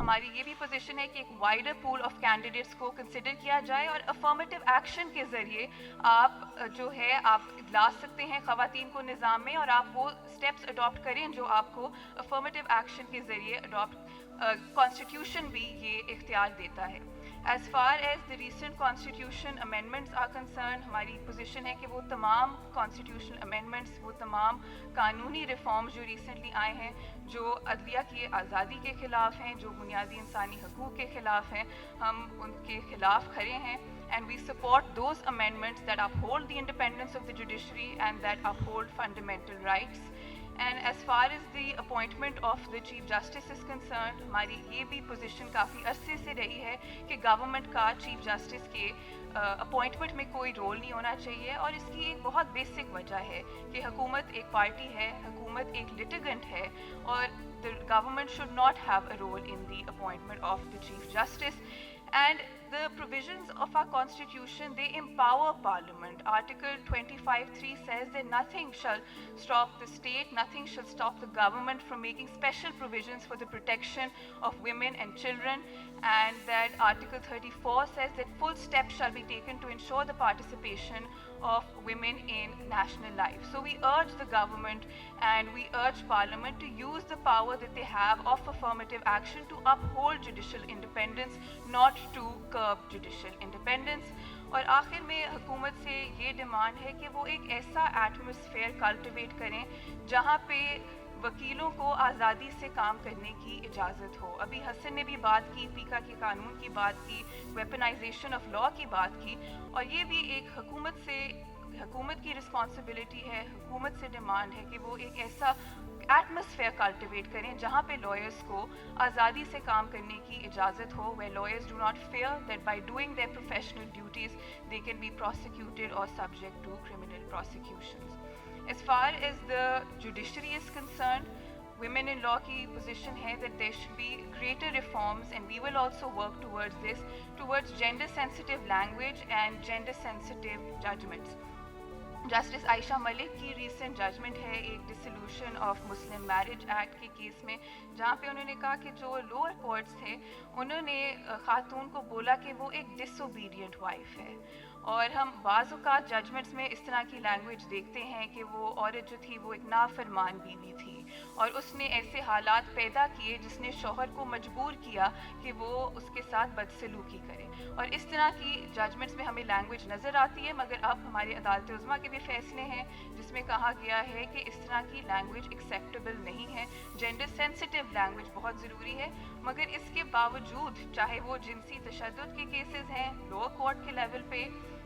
ہماری یہ بھی پوزیشن ہے کہ ایک وائڈر پول آف کینڈیڈیٹس کو کنسیڈر کیا جائے اور افرمیٹیو ایکشن کے ذریعے آپ جو ہے آپ لا سکتے ہیں خواتین کو نظام میں، اور آپ وہ اسٹیپس اڈاپٹ کریں جو آپ کو افرمیٹیو ایکشن کے ذریعے اڈاپٹ کانسٹیٹیوشن بھی یہ اختیار دیتا ہے. As far as the recent constitution amendments are concerned, ہماری پوزیشن ہے کہ وہ تمام constitutional amendments، وہ تمام قانونی ریفارمز جو ریسنٹلی آئے ہیں، جو عدلیہ کی آزادی کے خلاف ہیں، جو بنیادی انسانی حقوق کے خلاف ہیں، ہم ان کے خلاف کھڑے ہیں. And we support those amendments that uphold the independence of the judiciary and that uphold fundamental rights. And as far as the appointment of the Chief Justice is concerned, ہماری یہ بھی پوزیشن کافی عرصے سے رہی ہے کہ گورنمنٹ کا chief justice کے اپوائنٹمنٹ میں کوئی رول نہیں ہونا چاہیے، اور اس کی ایک بہت بیسک وجہ ہے کہ حکومت ایک پارٹی ہے، حکومت ایک لٹیگنٹ ہے، اور the government should not have a role in the appointment of the Chief Justice. And the provisions of our constitution, they empower parliament. Article 25(3) says that nothing shall stop the state, nothing shall stop the government from making special provisions for the protection of women and children, and that Article 34 says that full steps shall be taken to ensure the participation of women in national life. So we urge the government and we urge parliament to use the power that they have of affirmative action to uphold judicial independence, not to curb judicial independence. اور آخر میں حکومت سے یہ demand ہے کہ وہ ایک ایسا ایٹماسفیئر کلٹیویٹ کریں جہاں پہ وکیلوں کو آزادی سے کام کرنے کی اجازت ہو. ابھی حسن نے بھی بات کی، پیکا کے قانون کی بات کی، ویپنائزیشن آف لا کی بات کی، اور یہ بھی ایک حکومت کی رسپانسبلٹی ہے، حکومت سے ڈیمانڈ ہے کہ وہ ایک ایسا ایٹماسفیئر کلٹیویٹ کریں جہاں پہ لائرس کو آزادی سے کام کرنے کی اجازت ہو، where lawyers do not fear that by doing their professional duties they can be prosecuted or subject to criminal prosecutions. As far as the judiciary is concerned, women in law کی position ہے that there should be greater reforms, and we will also work towards this, towards gender sensitive language and gender sensitive judgments. Justice Ayesha Malik کی recent judgment ہے ایک dissolution of Muslim marriage act کے case میں، جہاں پہ انہوں نے کہا کہ جو لوور کورٹس تھے انہوں نے خاتون کو بولا کہ وہ ایک ڈس اوبیڈینٹ وائف ہے. اور ہم بعض اوقات ججمنٹس میں اس طرح کی لینگویج دیکھتے ہیں کہ وہ عورت جو تھی وہ ایک نافرمان بیوی تھی اور اس نے ایسے حالات پیدا کیے جس نے شوہر کو مجبور کیا کہ وہ اس کے ساتھ بدسلوکی کرے. اور اس طرح کی ججمنٹس میں ہمیں لینگویج نظر آتی ہے، مگر اب ہمارے عدالت عظمیٰ کے بھی فیصلے ہیں جس میں کہا گیا ہے کہ اس طرح کی لینگویج ایکسیپٹیبل نہیں ہے. جینڈر سینسٹیو لینگویج بہت ضروری ہے، مگر اس کے باوجود چاہے وہ جنسی تشدد کے کیسز ہیں لوور کورٹ کے لیول پہ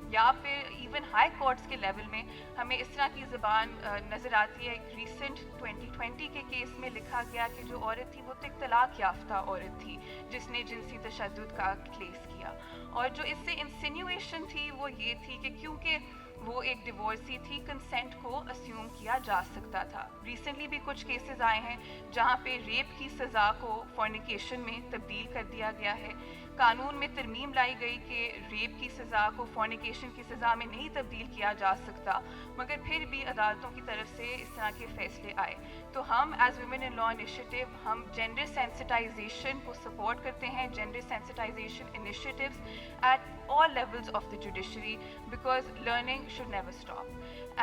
یا پھر ایون ہائی کورٹس کے لیول میں، ہمیں اس طرح کی زبان نظر آتی ہے. ایک ریسنٹ 2020 کے کیس میں لکھا گیا کہ جو عورت تھی وہ تو ایک طلاق یافتہ عورت تھی جس نے جنسی تشدد کا کیس کیا، اور جو اس سے انسینویشن تھی وہ یہ تھی کہ کیونکہ وہ ایک ڈیورسی تھی کنسینٹ کو اسیوم کیا جا سکتا تھا. ریسنٹلی بھی کچھ کیسز آئے ہیں جہاں پہ ریپ کی سزا کو فورنیکیشن میں تبدیل کر دیا گیا ہے. قانون میں ترمیم لائی گئی کہ ریپ کی سزا کو فورنیکیشن کی سزا میں نہیں تبدیل کیا جا سکتا، مگر پھر بھی عدالتوں کی طرف سے اس طرح کے فیصلے آئے. تو ہم as women in law initiative ہم جینڈر سینسٹائزیشن کو سپورٹ کرتے ہیں، gender sensitization initiatives at all levels of the judiciary, because learning should never stop,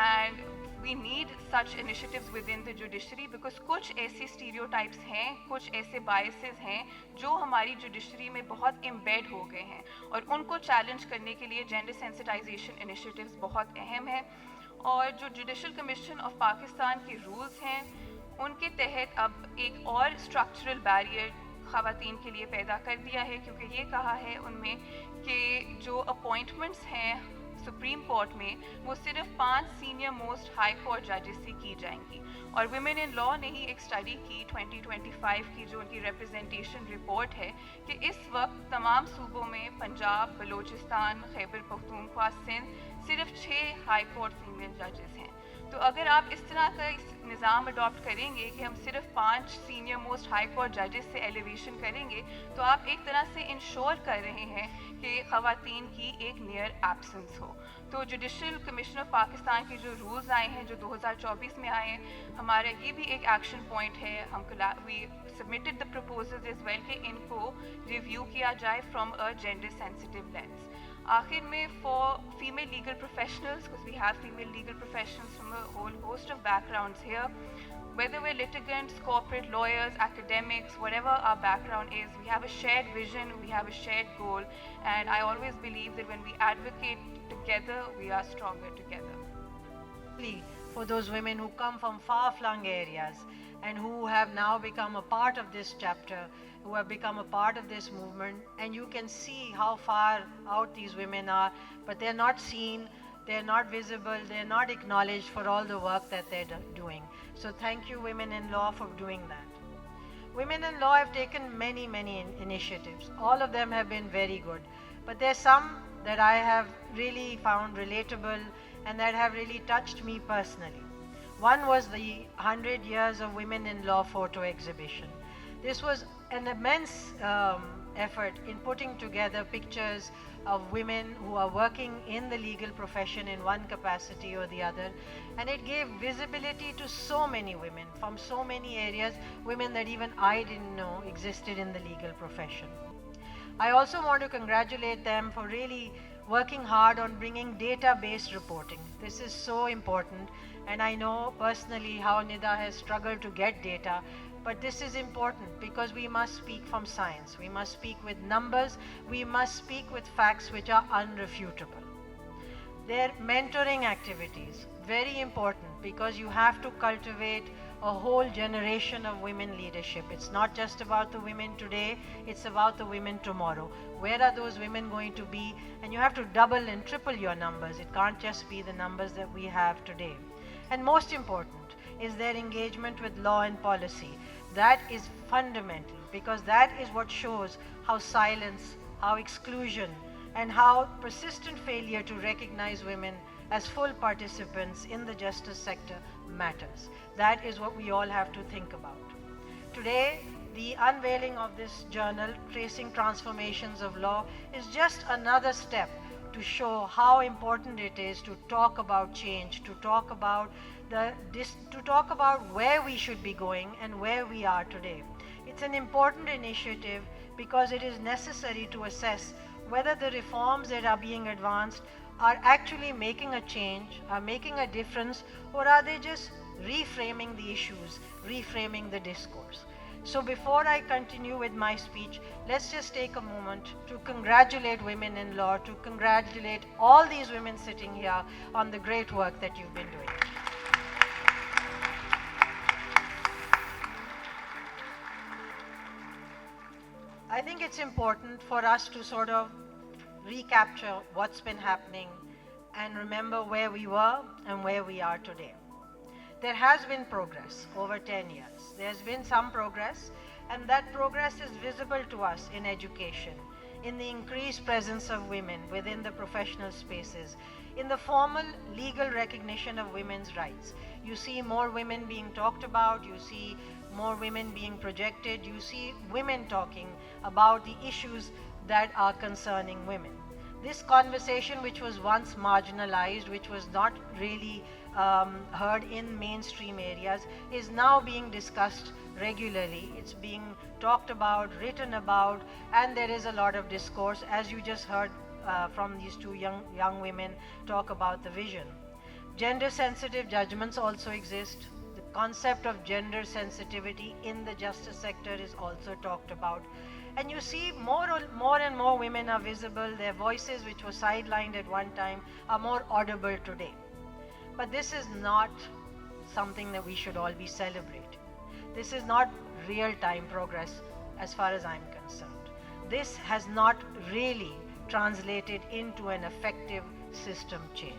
and we need such initiatives within the judiciary because کچھ ایسے stereotypes ہیں، کچھ ایسے biases ہیں جو ہماری جوڈیشری میں بہت امبیڈ ہو گئے ہیں، اور ان کو چیلنج کرنے کے لیے جینڈر سینسٹائزیشن انیشیٹیوز بہت اہم ہیں. اور جو جوڈیشل کمیشن آف پاکستان کے رولز ہیں ان کے تحت اب ایک اور اسٹرکچرل بیریئر خواتین کے لیے پیدا کر دیا ہے، کیونکہ یہ کہا ہے ان میں کہ جو اپوائنٹمنٹس ہیں سپریم کورٹ میں وہ صرف 5 سینئر موسٹ ہائی کورٹ ججز سے کی جائیں گی. اور ویمن ان لا نے ہی ایک اسٹڈی کی 2025 کی جو ان کی ریپرزنٹیشن رپورٹ ہے کہ اس وقت تمام صوبوں میں پنجاب، بلوچستان، خیبر پختونخوا، سندھ صرف 6 ہائی کورٹ فیمیل ججز ہیں. تو اگر آپ اس طرح کا نظام اڈاپٹ کریں گے کہ ہم صرف 5 سینئر موسٹ ہائی کورٹ ججز سے ایلیویشن کریں گے تو آپ ایک طرح سے انشور کر رہے ہیں کہ خواتین کی ایک نیئر ایبسنس ہو. تو جوڈیشل کمیشن آف پاکستان کے جو رولز آئے ہیں جو 2024 میں آئے ہیں, ہمارا یہ بھی ایک ایکشن پوائنٹ ہے. ہم we submitted the proposals as well کہ ان کو ریویو کیا جائے from a gender sensitive lens. آخر میں for female legal professionals, because we have female legal professionals from a whole host of backgrounds here, whether we're litigants, corporate lawyers, academics, whatever our background is, we have a shared vision, we have a shared goal, and I always believe that when we advocate together, we are stronger together. For those women who come from far-flung areas and who have now become a part of this chapter, who have become a part of this movement, and you can see how far out these women are, but they're not seen, they're not visible, they're not acknowledged for all the work that they're doing. So thank you, Women in Law, for doing that. Women in Law have taken many initiatives. All of them have been very good. But there's some that I have really found relatable and that have really touched me personally. One was the 100 Years of Women in Law photo exhibition. This was an immense effort in putting together pictures of women who are working in the legal profession in one capacity or the other, and it gave visibility to so many women from so many areas, women that even I didn't know existed in the legal profession. I also want to congratulate them for really working hard on bringing data-based reporting. This is so important, and I know personally how Nida has struggled to get data. But this is important because we must speak from science. We must speak with numbers. We must speak with facts which are unrefutable. Their mentoring activities, very important, because you have to cultivate a whole generation of women leadership. It's not just about the women today, it's about the women tomorrow. Where are those women going to be? And you have to double and triple your numbers. It can't just be the numbers that we have today. And most important is their engagement with law and policy. That is fundamental, because that is what shows how silence, how exclusion, and how persistent failure to recognize women as full participants in the justice sector matters. That is what we all have to think about. Today, the unveiling of this journal, Tracing Transformations of Law, is just another step to show how important it is to talk about change, to talk about where we should be going and where we are today. It's an important initiative because it is necessary to assess whether the reforms that are being advanced are actually making a change, are making a difference, or are they just reframing the issues, reframing the discourse. So before I continue with my speech, let's just take a moment to congratulate Women in Law, to congratulate all these women sitting here on the great work that you've been doing. I think it's important for us to sort of recapture what's been happening and remember where we were and where we are today. There has been progress over 10 years. There's been some progress, and that progress is visible to us in education, in the increased presence of women within the professional spaces, in the formal legal recognition of women's rights. You see more women being talked about, you see more women being projected, you see women talking about the issues that are concerning women. This conversation, which was once marginalized, which was not really heard in mainstream areas, is now being discussed regularly. It's being talked about, written about, and there is a lot of discourse, as you just heard from these two young women talk about the vision. Gender sensitive judgments also exist. The concept of gender sensitivity in the justice sector is also talked about. And you see more and more women are visible. Their voices, which were sidelined at one time, are more audible today. But this is not something that we should all be celebrating. This is not real-time progress as far as I'm concerned. This has not really translated into an effective system change.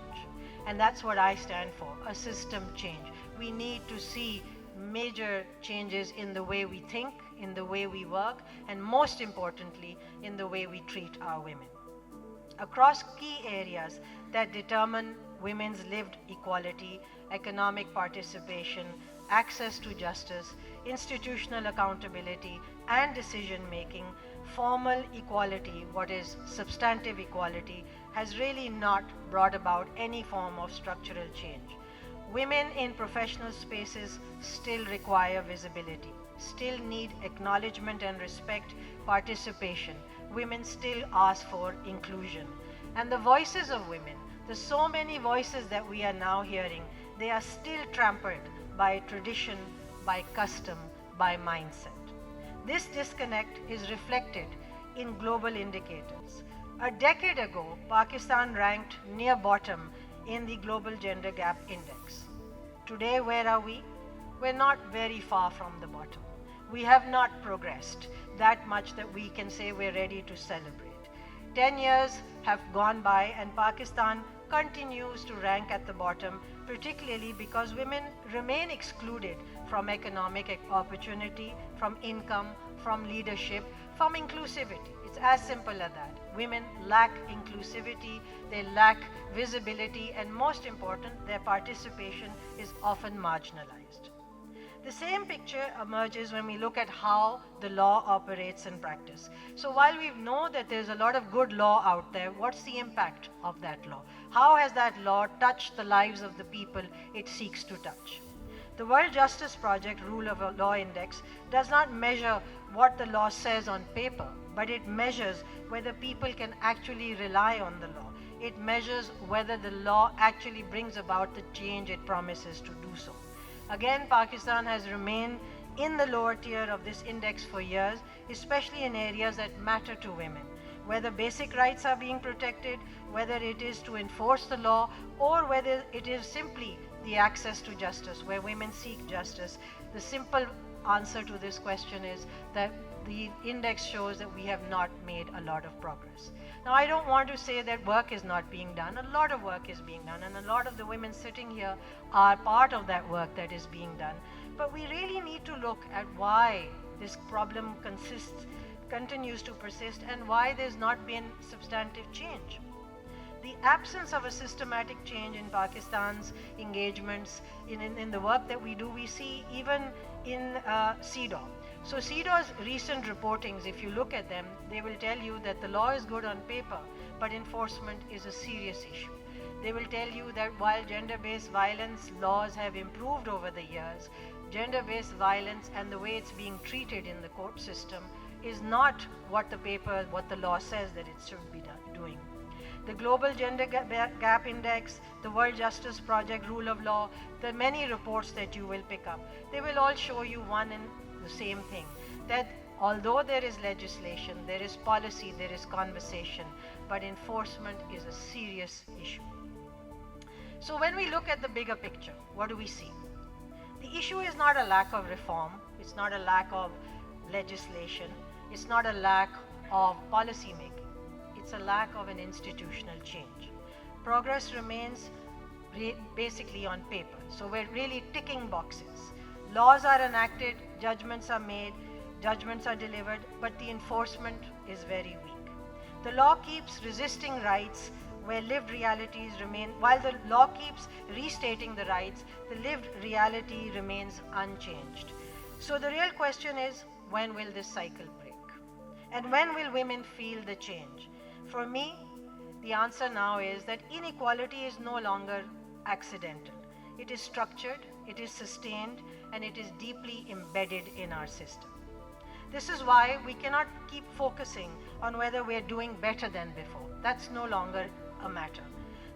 And that's what I stand for, a system change. We need to see major changes in the way we think, in the way we work, and most importantly, in the way we treat our women. across key areas that determine women's lived equality, economic participation, access to justice, institutional accountability, and decision making. Formal equality, what is substantive equality, has really not brought about any form of structural change. Women in professional spaces still require visibility, still need acknowledgement and respect, participation. Women still ask for inclusion. And the voices of women, the so many voices that we are now hearing, they are still trampled by tradition, by custom, by mindset. This disconnect is reflected in global indicators. A decade ago, Pakistan ranked near bottom in the Global Gender Gap Index. Today, where are we? We're not very far from the bottom. We have not progressed that much that we can say we're ready to celebrate. 10 years have gone by and Pakistan continues to rank at the bottom, particularly because women remain excluded from economic opportunity, from income, from leadership, from inclusivity. It's as simple as that. Women lack inclusivity, they lack visibility, and most important, their participation is often marginalized. The same picture emerges when we look at how the law operates in practice. So while we know that there's a lot of good law out there, what's the impact of that law? How has that law touched the lives of the people it seeks to touch? The World Justice Project Rule of Law Index does not measure what the law says on paper, but it measures whether people can actually rely on the law. It measures whether the law actually brings about the change it promises to do so. Again, Pakistan has remained in the lower tier of this index for years, especially in areas that matter to women. Whether basic rights are being protected, whether it is to enforce the law, or whether it is simply the access to justice, where women seek justice, the simple answer to this question is that the index shows that we have not made a lot of progress. Now, I don't want to say that work is not being done. A lot of work is being done, and a lot of the women sitting here are part of that work that is being done. But we really need to look at why this problem continues to persist and why there's not been substantive change. The absence of a systematic change in Pakistan's engagements in the work that we do, we see even in CEDAW. So CEDAW's recent reportings, if you look at them, they will tell you that the law is good on paper, but enforcement is a serious issue. They will tell you that while gender-based violence laws have improved over the years, gender-based violence and the way it's being treated in the court system is not what the law says that it should be doing. The Global Gender Gap Index, the World Justice Project Rule of Law, the many reports that you will pick up, they will all show you one and the same thing, that although there is legislation, there is policy, there is conversation, but enforcement is a serious issue. So when we look at the bigger picture, what do we see? The issue is not a lack of reform, it's not a lack of legislation, it's not a lack of policy making. It's a lack of an institutional change. Progress remains basically on paper. So we're really ticking boxes. Laws are enacted, judgments are made, judgments are delivered, but the enforcement is very weak. The law keeps resisting rights where lived realities remain, while the law keeps restating the rights, the lived reality remains unchanged. So the real question is, when will this cycle break? And when will women feel the change? For me, the answer now is that inequality is no longer accidental. It is structured, it is sustained, and it is deeply embedded in our system. This is why we cannot keep focusing on whether we're doing better than before. That's no longer a matter.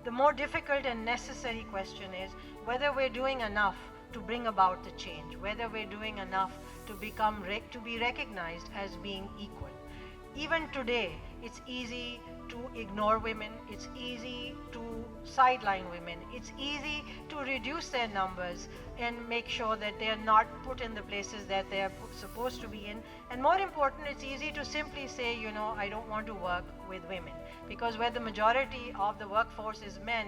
The more difficult and necessary question is whether we're doing enough to bring about the change, whether we're doing enough to be recognized as being equal. Even today, it's easy to ignore women, it's easy to sideline women, it's easy to reduce their numbers and make sure that they are not put in the places that they are supposed to be in. And more important, it's easy to simply say, I don't want to work with women. Because where the majority of the workforce is men,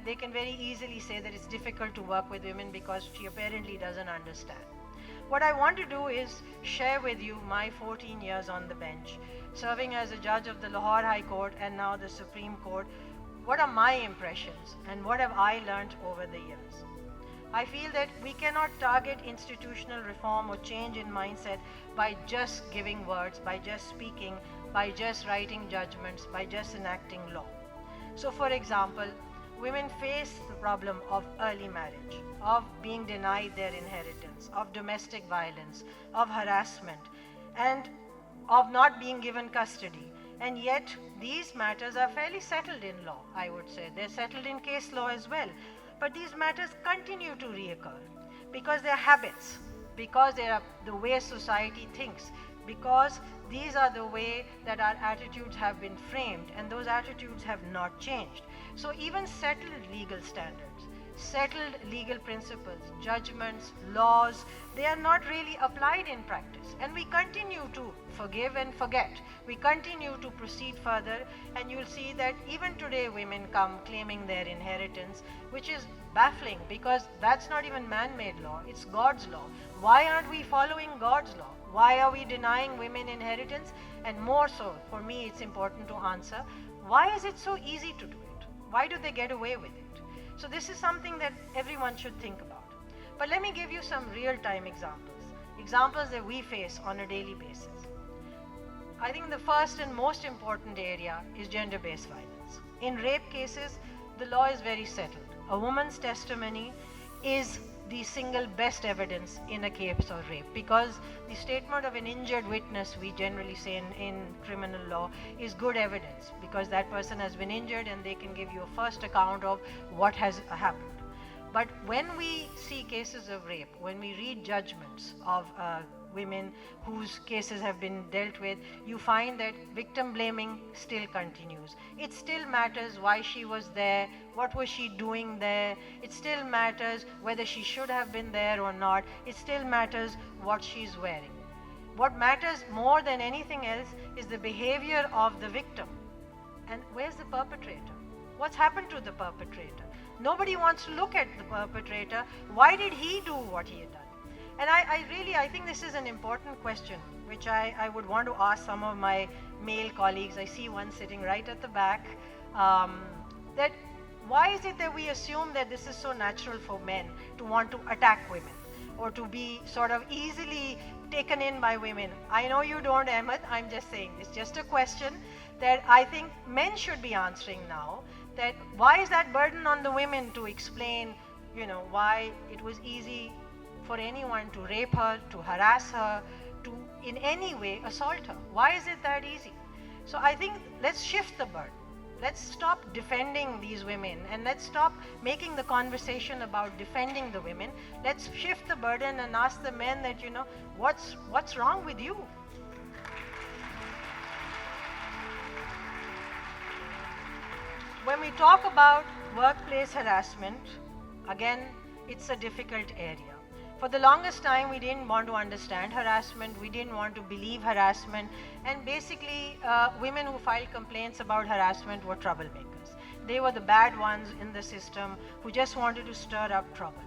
they can very easily say that it's difficult to work with women because she apparently doesn't understand. What I want to do is share with you my 14 years on the bench, serving as a judge of the Lahore High Court and now the Supreme Court. What are my impressions and what have I learnt over the years? I feel that we cannot target institutional reform or change in mindset by just giving words, by just speaking, by just writing judgments, by just enacting law. So for example, women face the problem of early marriage, of being denied their inheritance, of domestic violence, of harassment, and of not being given custody. And yet these matters are fairly settled in law, I would say. They're settled in case law as well. But these matters continue to reoccur because they're habits, because they are the way society thinks, because these are the way that our attitudes have been framed, and those attitudes have not changed. So even settled legal standards, settled legal principles, judgments, laws, they are not really applied in practice. And we continue to forgive and forget. We continue to proceed further, and you'll see that even today women come claiming their inheritance, which is baffling because that's not even man-made law, it's God's law. Why aren't we following God's law? Why are we denying women inheritance? And more so, for me it's important to answer, why is it so easy to do it? Why do they get away with it? So this is something that everyone should think about. But let me give you some real-time examples that we face on a daily basis. I think the first and most important area is gender-based violence. In rape cases, the law is very settled. A woman's testimony is the single best evidence in a case of rape, because the statement of an injured witness, we generally say in criminal law, is good evidence, because that person has been injured and they can give you a first account of what has happened. But when we see cases of rape, when we read judgments of women whose cases have been dealt with, you find that victim blaming still continues. It still matters why she was there, what was she doing there. It still matters whether she should have been there or not. It still matters what she's wearing. What matters more than anything else is the behavior of the victim. And where's the perpetrator? What's happened to the perpetrator? Nobody wants to look at the perpetrator. Why did he do what he had done? And I think this is an important question, which I would want to ask some of my male colleagues. I see one sitting right at the back. That why is it that we assume that this is so natural for men to want to attack women or to be sort of easily taken in by women? I know you don't, Ahmed. I'm just saying it's just a question that I think men should be answering now. That why is that burden on the women to explain, why it was easy for anyone to rape her, to harass her, to in any way assault her? Why is it that easy? So I think let's shift the burden. Let's stop defending these women and let's stop making the conversation about defending the women. Let's shift the burden and ask the men that, what's wrong with you? When we talk about workplace harassment, again, it's a difficult area. For the longest time, we didn't want to understand harassment, we didn't want to believe harassment, and basically, women who filed complaints about harassment were troublemakers. They were the bad ones in the system who just wanted to stir up trouble.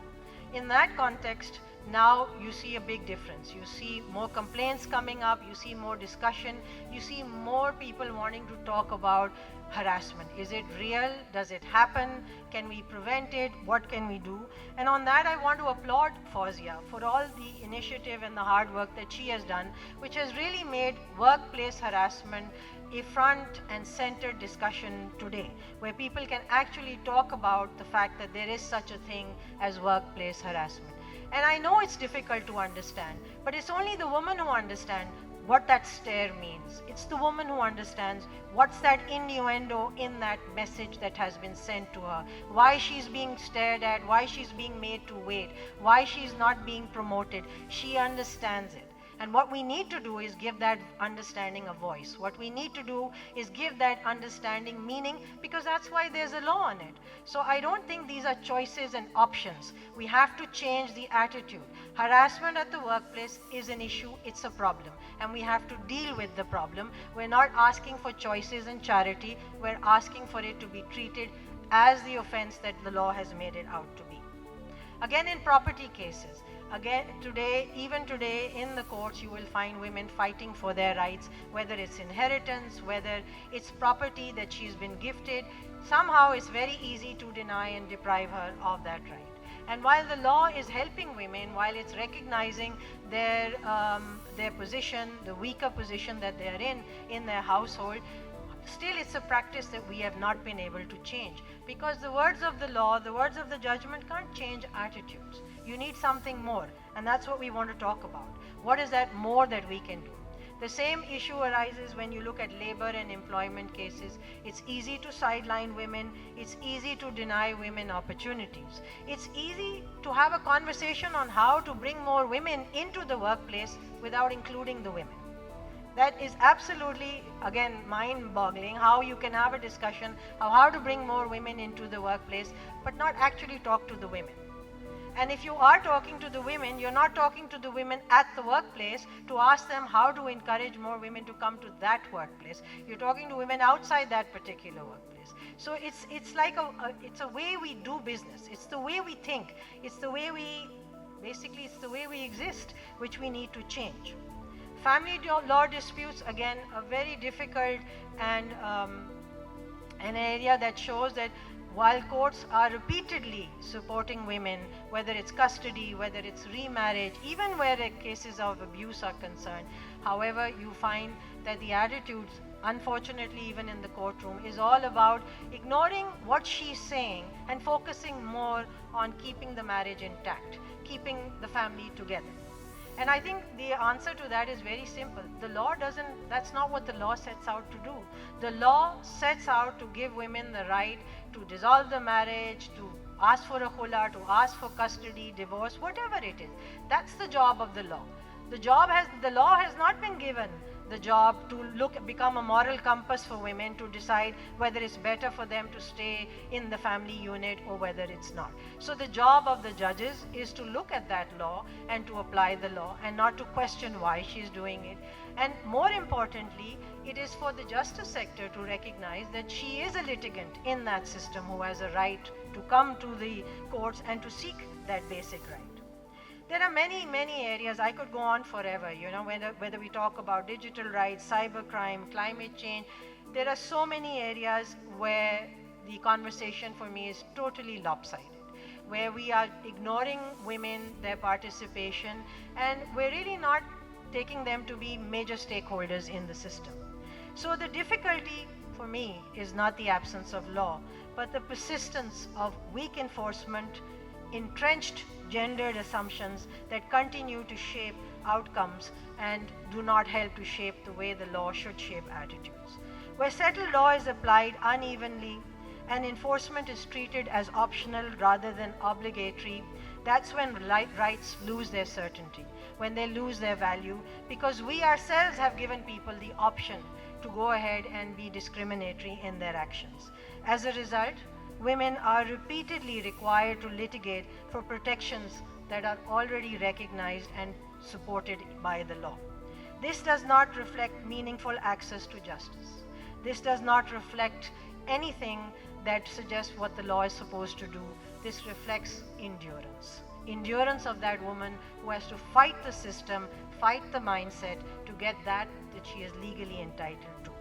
In that context, now you see a big difference. You see more complaints coming up, you see more discussion, you see more people wanting to talk about harassment. Is it real? Does it happen? Can we prevent it? What can we do? And on that, I want to applaud Fawzia for all the initiative and the hard work that she has done, which has really made workplace harassment a front and center discussion today, where people can actually talk about the fact that there is such a thing as workplace harassment. And I know it's difficult to understand, but it's only the woman who understands what that stare means. It's the woman who understands what's that innuendo in that message that has been sent to her, why she's being stared at, why she's being made to wait, why she's not being promoted. She understands it. And what we need to do is give that understanding a voice. What we need to do is give that understanding meaning, because that's why there's a law on it. So I don't think these are choices and options. We have to change the attitude. Harassment at the workplace is an issue, it's a problem, and we have to deal with the problem. We're not asking for choices and charity, we're asking for it to be treated as the offense that the law has made it out to be. Again, in property cases, again, even today in the courts, you will find women fighting for their rights, whether it's inheritance, whether it's property that she's been gifted. Somehow it's very easy to deny and deprive her of that right. And while the law is helping women, while it's recognizing their position, the weaker position that they are in their household, still it's a practice that we have not been able to change, because the words of the law, the words of the judgment can't change attitudes. You need something more, and that's what we want to talk about. What is that more that we can do? The same issue arises when you look at labor and employment cases. It's easy to sideline women. It's easy to deny women opportunities. It's easy to have a conversation on how to bring more women into the workplace without including the women. That is absolutely, again, mind-boggling, how you can have a discussion of how to bring more women into the workplace, but not actually talk to the women. And if you are talking to the women, you're not talking to the women at the workplace to ask them how to encourage more women to come to that workplace. You're talking to women outside that particular workplace. So it's like it's a way we do business. It's the way we think. It's the way it's the way we exist, which we need to change. Family law disputes, again, a very difficult and an area that shows that while courts are repeatedly supporting women, whether it's custody, whether it's remarriage, even where cases of abuse are concerned, however, you find that the attitudes, unfortunately, even in the courtroom, is all about ignoring what she's saying and focusing more on keeping the marriage intact, keeping the family together. And I think the answer to that is very simple. The law that's not what the law sets out to do. The law sets out to give women the right to dissolve the marriage, to ask for a khula, to ask for custody, divorce, whatever it is. That's the job of the law. The law has not been given the job to become a moral compass for women to decide whether it's better for them to stay in the family unit or whether it's not. So the job of the judges is to look at that law and to apply the law and not to question why she's doing it. And more importantly, it is for the justice sector to recognize that she is a litigant in that system who has a right to come to the courts and to seek that basic right. There are many, many areas. I could go on forever, whether we talk about digital rights, cybercrime, climate change. There are so many areas where the conversation for me is totally lopsided, where we are ignoring women, their participation, and we're really not taking them to be major stakeholders in the system. So the difficulty for me is not the absence of law, but the persistence of weak enforcement, entrenched gendered assumptions that continue to shape outcomes and do not help to shape the way the law should shape attitudes. Where settled law is applied unevenly and enforcement is treated as optional rather than obligatory, that's when rights lose their certainty, when they lose their value, because we ourselves have given people the option to go ahead and be discriminatory in their actions. As a result, women are repeatedly required to litigate for protections that are already recognized and supported by the law. This does not reflect meaningful access to justice. This does not reflect anything that suggests what the law is supposed to do. This reflects endurance. Endurance of that woman who has to fight the system, fight the mindset to get that she is legally entitled to.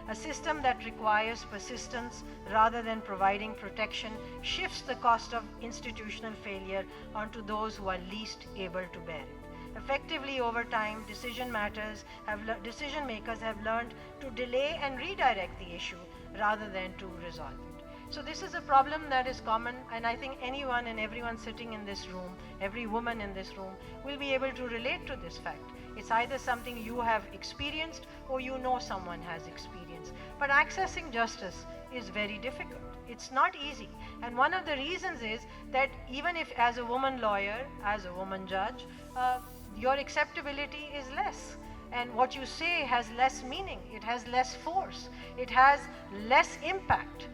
A system that requires persistence rather than providing protection shifts the cost of institutional failure onto those who are least able to bear it. Effectively, over time, decision makers have learned to delay and redirect the issue rather than to resolve it. So this is a problem that is common, and I think anyone and everyone sitting in this room, every woman in this room, will be able to relate to this fact. It's either something you have experienced or you know someone has experienced. But accessing justice is very difficult. It's not easy. And one of the reasons is that even if as a woman lawyer, as a woman judge, your acceptability is less. And what you say has less meaning. It has less force. It has less impact.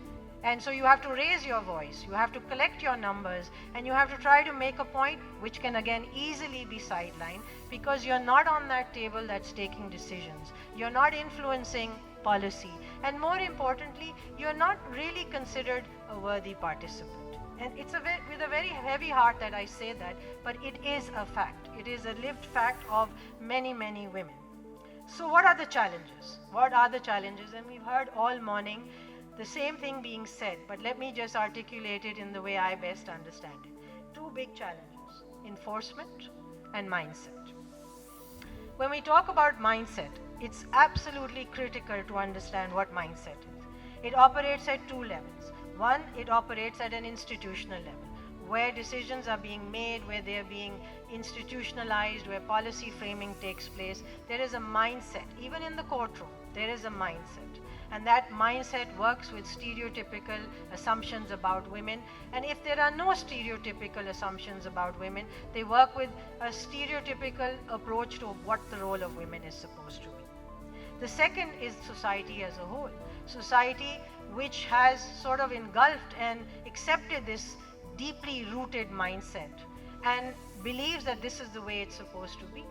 And so you have to raise your voice, you have to collect your numbers, and you have to try to make a point which can again easily be sidelined because you're not on that table that's taking decisions. You're not influencing policy. And more importantly, you're not really considered a worthy participant. And it's with a very heavy heart that I say that, but it is a fact. It is a lived fact of many, many women. So what are the challenges? What are the challenges? And we've heard all morning the same thing being said, but let me just articulate it in the way I best understand it. Two big challenges: enforcement and mindset. When we talk about mindset, it's absolutely critical to understand what mindset is. It operates at two levels. One, it operates at an institutional level, where decisions are being made, where they are being institutionalized, where policy framing takes place. There is a mindset. Even in the courtroom, there is a mindset. And that mindset works with stereotypical assumptions about women. And if there are no stereotypical assumptions about women, they work with a stereotypical approach to what the role of women is supposed to be. The second is society as a whole. Society which has sort of engulfed and accepted this deeply rooted mindset and believes that this is the way it's supposed to be.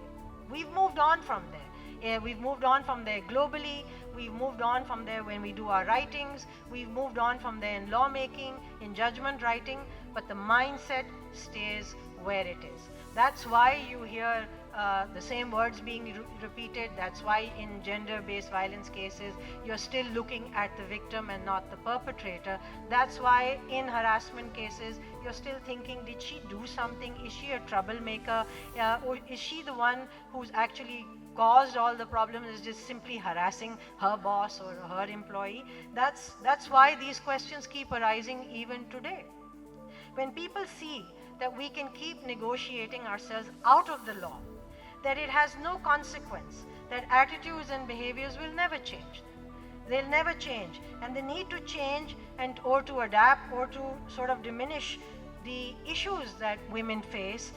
We've moved on from there. We've moved on from there globally. We've moved on from there when we do our writings. We've moved on from there in lawmaking, in judgment writing, but the mindset stays where it is. That's why you hear the same words being repeated. That's why in gender-based violence cases, you're still looking at the victim and not the perpetrator. That's why in harassment cases, you're still thinking, did she do something? Is she a troublemaker? Or is she the one who's actually caused all the problems, is just simply harassing her boss or her employee? That's why these questions keep arising even today. When people see that we can keep negotiating ourselves out of the law, that it has no consequence, that attitudes and behaviors will never change. They'll never change. And the need to change and or to adapt or to sort of diminish the issues that women face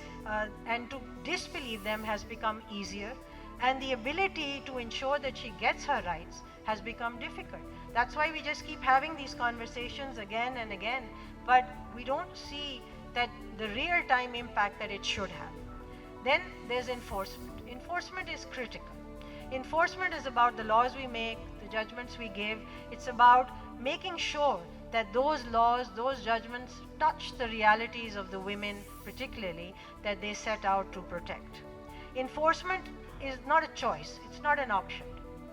and to disbelieve them has become easier. And the ability to ensure that she gets her rights has become difficult. That's why we just keep having these conversations again and again, but we don't see that the real-time impact that it should have. Then there's enforcement. Enforcement is critical. Enforcement is about the laws we make, the judgments we give. It's about making sure that those laws, those judgments touch the realities of the women, particularly, that they set out to protect. Enforcement is not a choice. It's not an option.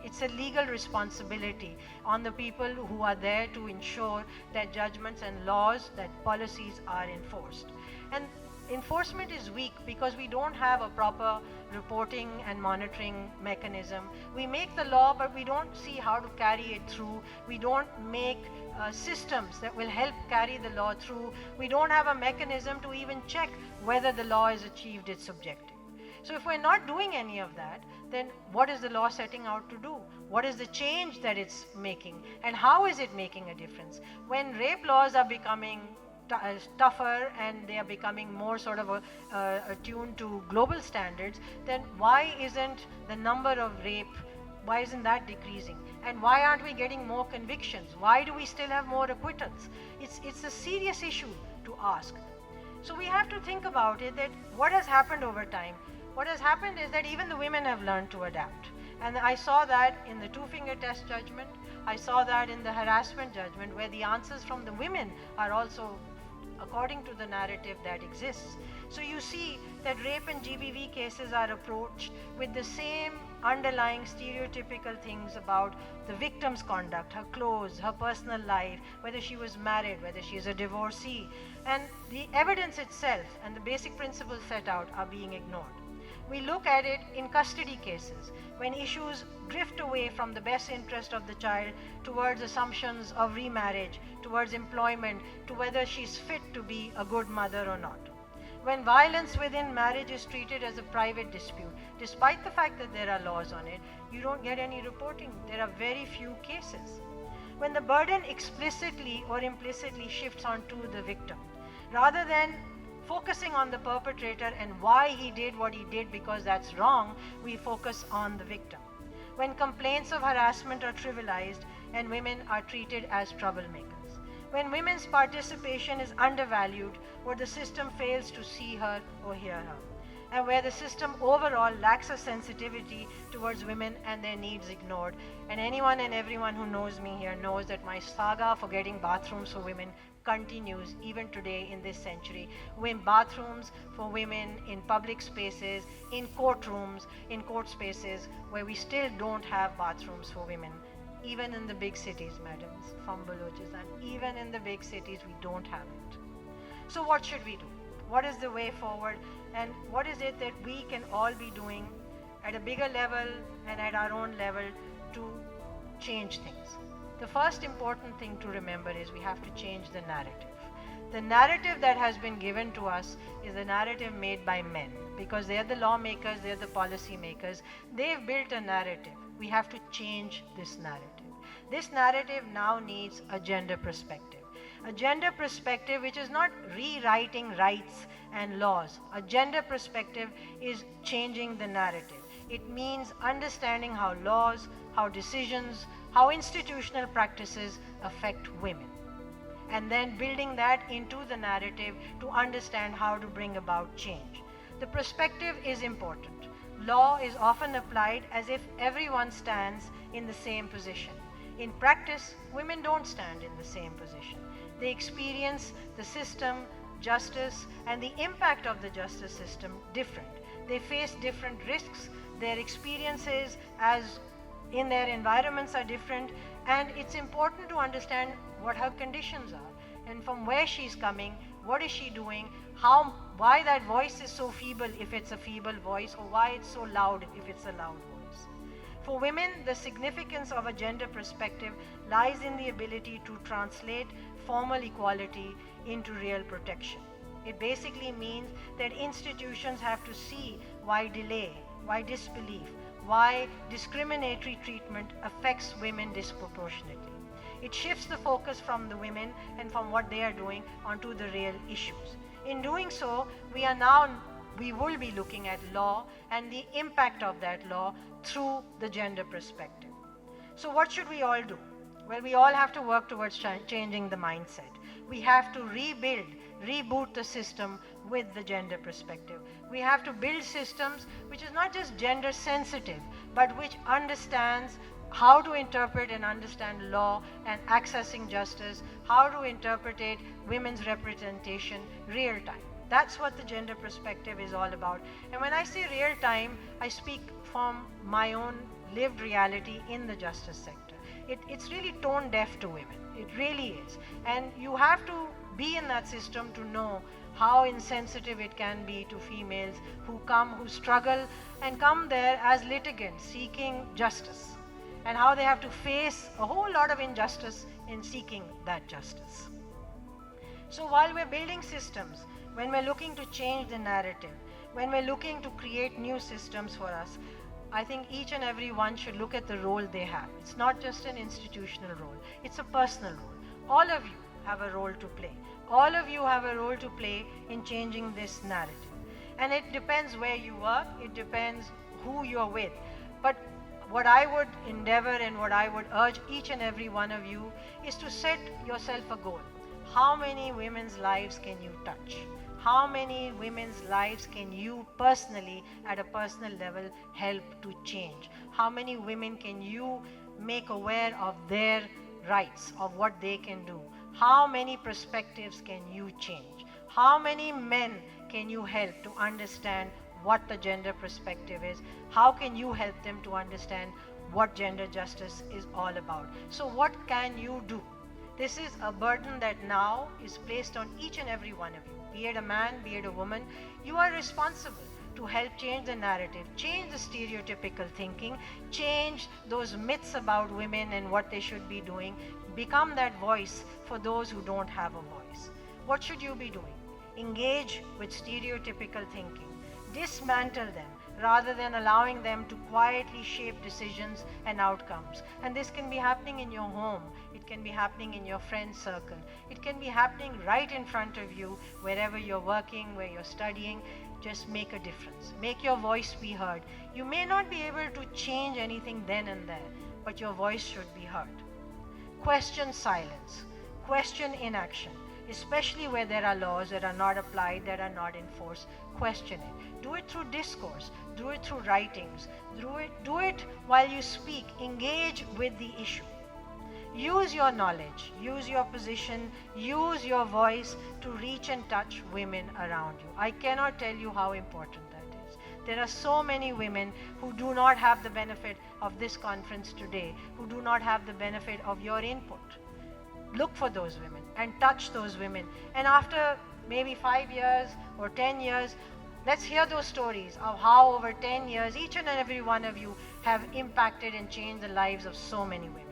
It's a legal responsibility on the people who are there to ensure that judgments and laws, that policies are enforced. And enforcement is weak because we don't have a proper reporting and monitoring mechanism. We make the law, but we don't see how to carry it through. We don't make systems that will help carry the law through. We don't have a mechanism to even check whether the law has achieved its objective. So if we're not doing any of that, then what is the law setting out to do? What is the change that it's making? And how is it making a difference? When rape laws are becoming tougher and they are becoming more sort of attuned to global standards, then why isn't the number of rape, why isn't that decreasing? And why aren't we getting more convictions? Why do we still have more acquittals? It's a serious issue to ask. So we have to think about it, that what has happened over time. What has happened is that even the women have learned to adapt. And I saw that in the two-finger test judgment. I saw that in the harassment judgment, where the answers from the women are also according to the narrative that exists. So you see that rape and GBV cases are approached with the same underlying stereotypical things about the victim's conduct, her clothes, her personal life, whether she was married, whether she is a divorcee. And the evidence itself and the basic principles set out are being ignored. We look at it in custody cases, when issues drift away from the best interest of the child towards assumptions of remarriage, towards employment, to whether she's fit to be a good mother or not. When violence within marriage is treated as a private dispute, despite the fact that there are laws on it, you don't get any reporting. There are very few cases. When the burden explicitly or implicitly shifts onto the victim, rather than focusing on the perpetrator and why he did what he did because that's wrong, we focus on the victim. When complaints of harassment are trivialized and women are treated as troublemakers. When women's participation is undervalued or the system fails to see her or hear her. And where the system overall lacks a sensitivity towards women and their needs ignored. And anyone and everyone who knows me here knows that my saga for getting bathrooms for women continues even today in this century. Bathrooms for women in public spaces, in courtrooms, in court spaces, where we still don't have bathrooms for women. Even in the big cities, madams, from Balochistan, even in the big cities, we don't have it. So what should we do? What is the way forward? And what is it that we can all be doing at a bigger level and at our own level to change things? The first important thing to remember is we have to change the narrative. The narrative that has been given to us is the narrative made by men, because they are the lawmakers, they are the policy makers. They've built a narrative. We have to change this narrative. This narrative now needs a gender perspective. A gender perspective which is not rewriting rights and laws. A gender perspective is changing the narrative. It means understanding how laws, how decisions, how institutional practices affect women, and then building that into the narrative to understand how to bring about change. The perspective is important. Law is often applied as if everyone stands in the same position. In practice, women don't stand in the same position. They experience the system, justice, and the impact of the justice system different. They face different risks. Their experiences as in their environments are different, and it's important to understand what her conditions are and from where she's coming, what is she doing, why that voice is so feeble if it's a feeble voice, or why it's so loud if it's a loud voice. For women, the significance of a gender perspective lies in the ability to translate formal equality into real protection. It basically means that institutions have to see why delay, why disbelief, why discriminatory treatment affects women disproportionately. It shifts the focus from the women and from what they are doing onto the real issues. In doing so, we will be looking at law and the impact of that law through the gender perspective. So what should we all do? Well, we all have to work towards changing the mindset. We have to reboot the system with the gender perspective. We have to build systems which is not just gender sensitive, but which understands how to interpret and understand law and accessing justice, how to interpret women's representation real time. That's what the gender perspective is all about. And when I say real time, I speak from my own lived reality in the justice sector. It's really tone deaf to women. It really is. And you have to be in that system to know how insensitive it can be to females who struggle and come there as litigants seeking justice, and how they have to face a whole lot of injustice in seeking that justice. So while we're building systems, when we're looking to change the narrative, when we're looking to create new systems for us, I think each and every one should look at the role they have. It's not just an institutional role, it's a personal role. All of you have a role to play. All of you have a role to play in changing this narrative. And it depends where you work, it depends who you're with. But what I would endeavor and what I would urge each and every one of you is to set yourself a goal. How many women's lives can you touch? How many women's lives can you personally, at a personal level, help to change? How many women can you make aware of their rights, of what they can do? How many perspectives can you change? How many men can you help to understand what the gender perspective is? How can you help them to understand what gender justice is all about? So what can you do? This is a burden that now is placed on each and every one of you. Be it a man, be it a woman, you are responsible to help change the narrative, change the stereotypical thinking, change those myths about women and what they should be doing, become that voice for those who don't have a voice. What should you be doing? Engage with stereotypical thinking, dismantle them, rather than allowing them to quietly shape decisions and outcomes. And this can be happening in your home, it can be happening in your friend circle, it can be happening right in front of you, wherever you're working, where you're studying. Just make a difference. Make your voice be heard. You may not be able to change anything then and there, but your voice should be heard. Question silence, question inaction, especially where there are laws that are not applied, that are not enforced. Question it. Do it through discourse, do it through writings, do it while you speak. Engage with the issue. use your knowledge, use your position, use your voice to reach and touch women around you. I cannot tell you how important that is. There are so many women who do not have the benefit of this conference today, who do not have the benefit of your input. Look for those women and touch those women. And after maybe 5 years or 10 years, let's hear those stories of how over 10 years, each and every one of you have impacted and changed the lives of so many women.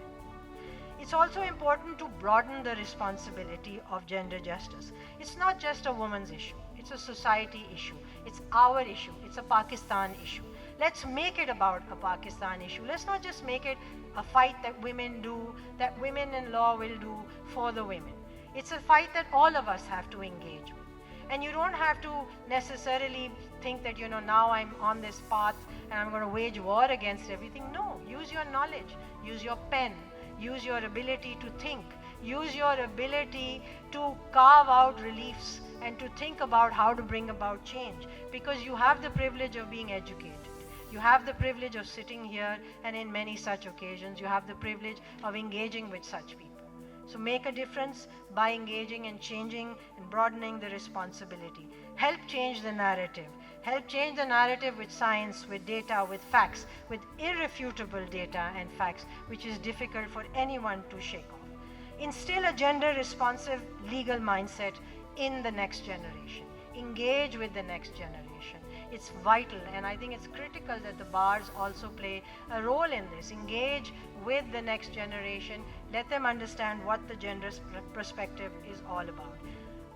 It's also important to broaden the responsibility of gender justice. It's not just a woman's issue. It's a society issue. It's our issue. It's a Pakistan issue. Let's make it about a Pakistan issue. Let's not just make it a fight that women do, that women in law will do for the women. It's a fight that all of us have to engage with. And you don't have to necessarily think that, now I'm on this path and I'm going to wage war against everything. No, use your knowledge, use your pen, use your ability to think, use your ability to carve out reliefs and to think about how to bring about change, because you have the privilege of being educated. You have the privilege of sitting here, and in many such occasions, you have the privilege of engaging with such people. So make a difference by engaging and changing and broadening the responsibility. Help change the narrative. Help change the narrative with science, with data, with facts, with irrefutable data and facts, which is difficult for anyone to shake off. Instill a gender-responsive legal mindset in the next generation. Engage with the next generation. It's vital, and I think it's critical that the bars also play a role in this. Engage with the next generation. Let them understand what the gender perspective is all about.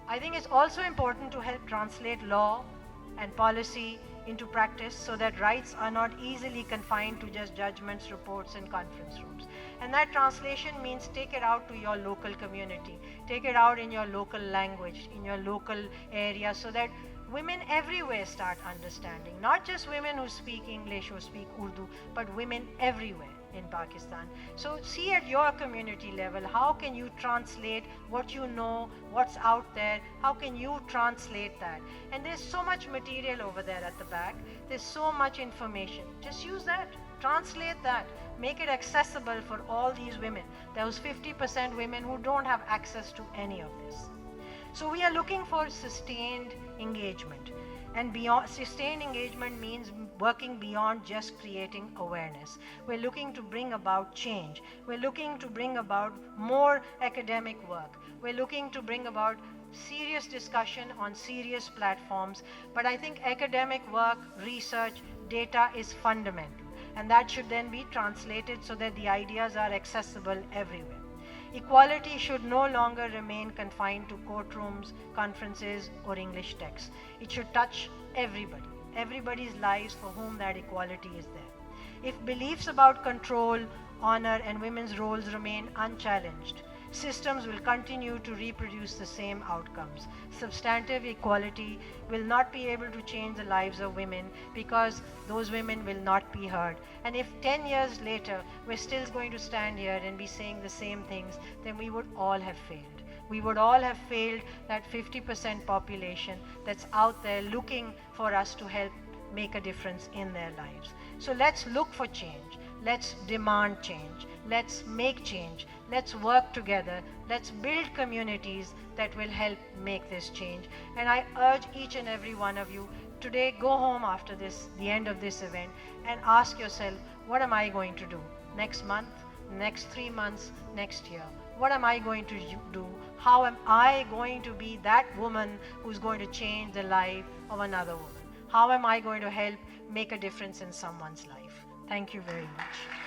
I think it's also important to help translate law and policy into practice so that rights are not easily confined to just judgments, reports, and conference rooms. And that translation means take it out to your local community, take it out in your local language, in your local area, so that women everywhere start understanding. Not just women who speak English or speak Urdu, but women everywhere in Pakistan. So see at your community level, how can you translate what you know, what's out there, how can you translate that? And there's so much material over there at the back, there's so much information. Just use that, translate that, make it accessible for all these women, those 50% women who don't have access to any of this. So we are looking for sustained engagement. And beyond sustained engagement means working beyond just creating awareness. We're looking to bring about change. We're looking to bring about more academic work. We're looking to bring about serious discussion on serious platforms. But I think academic work, research, data is fundamental. And that should then be translated so that the ideas are accessible everywhere. Equality should no longer remain confined to courtrooms, conferences, or English texts. It should touch everybody, everybody's lives for whom that equality is there. If beliefs about control, honor, and women's roles remain unchallenged, systems will continue to reproduce the same outcomes. Substantive equality will not be able to change the lives of women because those women will not be heard. And if 10 years later we're still going to stand here and be saying the same things, then we would all have failed. We would all have failed that 50% population that's out there looking for us to help make a difference in their lives. So let's look for change. Let's demand change. Let's make change. Let's work together. Let's build communities that will help make this change. And I urge each and every one of you today, go home after this, the end of this event, and ask yourself, what am I going to do next month, next 3 months, next year? What am I going to do? How am I going to be that woman who's going to change the life of another woman? How am I going to help make a difference in someone's life? Thank you very much.